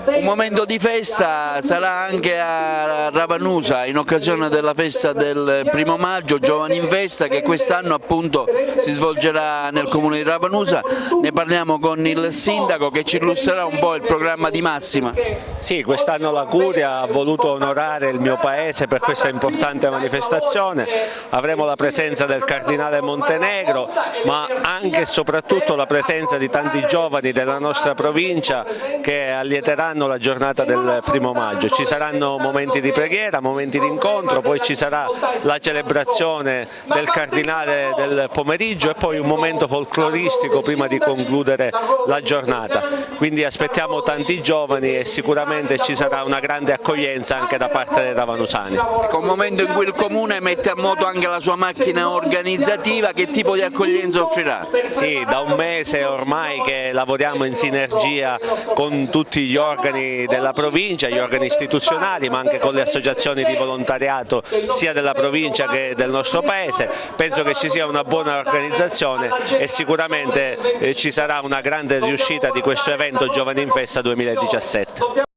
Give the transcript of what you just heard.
Un momento di festa sarà anche a Ravanusa in occasione della festa del 1° maggio, Giovani in Festa, che quest'anno appunto si svolgerà nel comune di Ravanusa. Ne parliamo con il sindaco che ci illustrerà un po' il programma di massima. Sì, quest'anno la Curia ha voluto onorare il mio paese per questa importante manifestazione. Avremo la presenza del Cardinale Montenegro, ma anche e soprattutto la presenza di tanti giovani della nostra provincia che allieteranno la giornata del 1° maggio. Ci saranno momenti di preghiera, momenti di incontro, poi ci sarà la celebrazione del Cardinale del pomeriggio e poi un momento folcloristico prima di concludere la giornata. Quindi aspettiamo tanti giovani e sicuramente ci sarà una grande accoglienza anche da parte dei ravanusani. Un momento in cui il comune mette a moto anche la sua macchina organizzativa, che tipo di accoglienza offrirà? Sì, da un mese ormai che lavoriamo in sinergia con tutti gli organi della provincia, gli organi istituzionali, ma anche con le associazioni di volontariato sia della provincia che del nostro paese. Penso che ci sia una buona organizzazione e sicuramente ci sarà una grande riuscita di questo evento Giovani in Festa 2017.